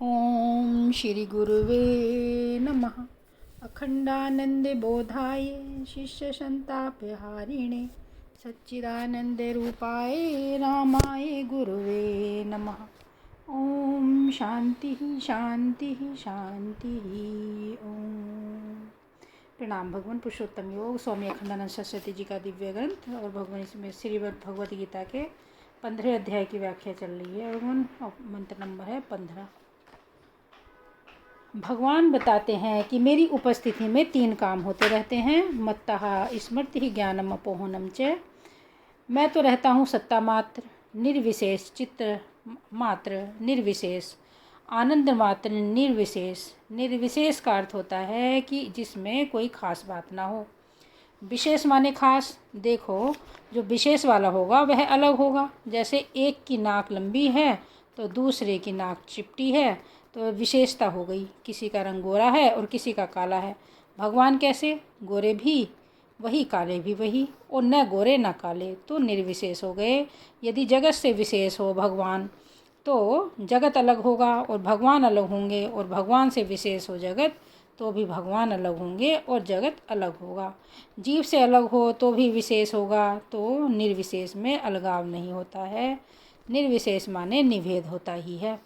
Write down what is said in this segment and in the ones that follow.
ओम श्री गुरुवे नमः। अखंडानंद बोधाय शिष्य संतापहारिणे सच्चिदानंद रूपाय रामाय गुरुवे नमः। ओम शांति शांति शांति। ओम प्रणाम। भगवान पुरुषोत्तम योग स्वामी अखंडानंद सरस्वती जी का दिव्य ग्रंथ और भगवान इसमें श्रीमद् भगवद गीता के 15 अध्याय की व्याख्या चल रही है। भगवान मंत्र नंबर है 15। भगवान बताते हैं कि मेरी उपस्थिति में 3 काम होते रहते हैं। मत्तः स्मृति ही ज्ञानम अपोहनम च। मैं तो रहता हूँ सत्ता मात्र, निर्विशेष, चित्त मात्र, निर्विशेष, आनंद मात्र, निर्विशेष। निर्विशेष का अर्थ होता है कि जिसमें कोई खास बात ना हो। विशेष माने खास। देखो, जो विशेष वाला होगा वह अलग होगा। जैसे एक की नाक लंबी है तो दूसरे की नाक चिपटी है, तो विशेषता हो गई। किसी का रंग गोरा है और किसी का काला है। भगवान कैसे? गोरे भी वही, काले भी वही, और न गोरे न काले, तो निर्विशेष हो गए। यदि जगत से विशेष हो भगवान तो जगत अलग होगा और भगवान अलग होंगे, और भगवान से विशेष हो जगत तो भी भगवान अलग होंगे और जगत अलग होगा। जीव से अलग हो तो भी विशेष होगा, तो निर्विशेष में अलगाव नहीं होता है। निर्विशेष माने निभेद होता ही है।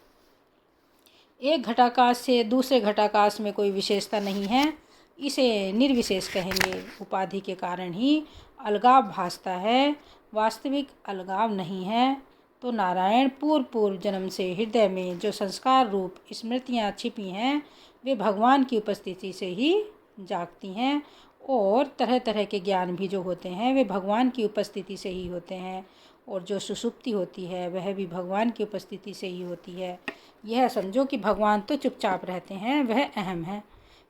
एक घटाकाश से दूसरे घटाकाश में कोई विशेषता नहीं है, इसे निर्विशेष कहेंगे। उपाधि के कारण ही अलगाव भासता है, वास्तविक अलगाव नहीं है। तो नारायण पूर्व जन्म से हृदय में जो संस्कार रूप स्मृतियाँ छिपी हैं वे भगवान की उपस्थिति से ही जागती हैं, और तरह तरह के ज्ञान भी जो होते हैं वे भगवान की उपस्थिति से ही होते हैं, और जो सुषुप्ति होती है वह भी भगवान की उपस्थिति से ही होती है। यह समझो कि भगवान तो चुपचाप रहते हैं, वह अहम है।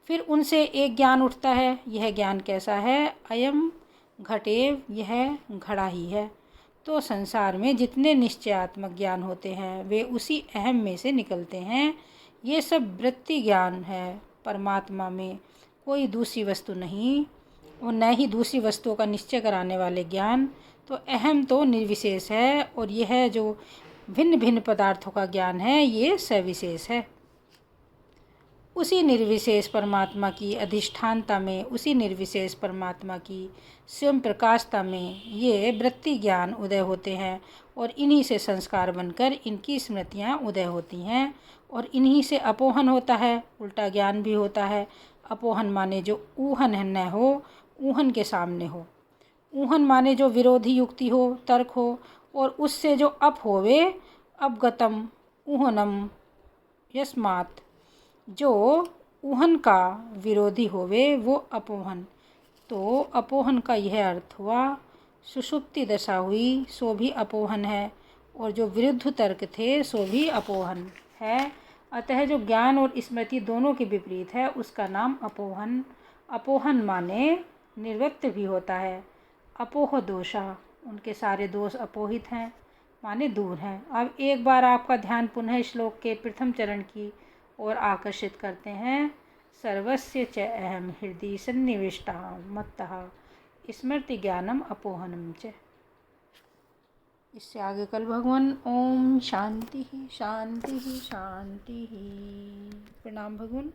फिर उनसे एक ज्ञान उठता है। यह ज्ञान कैसा है? अयम घटेव, यह घड़ा ही है। तो संसार में जितने निश्चयात्मक ज्ञान होते हैं वे उसी अहम में से निकलते हैं। ये सब वृत्ति ज्ञान है। परमात्मा में कोई दूसरी वस्तु नहीं और न ही दूसरी वस्तुओं का निश्चय कराने वाले ज्ञान। तो अहम तो निर्विशेष है, और यह जो भिन्न भिन्न पदार्थों का ज्ञान है ये सविशेष है। उसी निर्विशेष परमात्मा की अधिष्ठानता में, उसी निर्विशेष परमात्मा की स्वयं प्रकाशता में ये वृत्ति ज्ञान उदय होते हैं, और इन्हीं से संस्कार बनकर इनकी स्मृतियाँ उदय होती हैं, और इन्हीं से अपोहन होता है। उल्टा ज्ञान भी होता है। अपोहन माने जो ऊहन न हो, ऊहन के सामने हो। ऊहन माने जो विरोधी युक्ति हो, तर्क हो, और उससे जो अप होवे, अपगतम ऊहनम यस्मात्। जो ऊहन का विरोधी होवे वो अपोहन। तो अपोहन का यह अर्थ हुआ, सुषुप्ति दशा हुई सो भी अपोहन है, और जो विरुद्ध तर्क थे सो भी अपोहन है। अतः जो ज्ञान और स्मृति दोनों के विपरीत है उसका नाम अपोहन। अपोहन माने निर्वृत्त भी होता है। अपोह दोषा, उनके सारे दोष अपोहित हैं माने दूर हैं। अब एक बार आपका ध्यान पुनः श्लोक के प्रथम चरण की ओर आकर्षित करते हैं। सर्वस्य च अहम हृदि सन्निविष्टा मत्तः स्मृति ज्ञानम अपोहनम च। इससे आगे कल भगवान। ओम शांति शांति शांति। प्रणाम भगवान।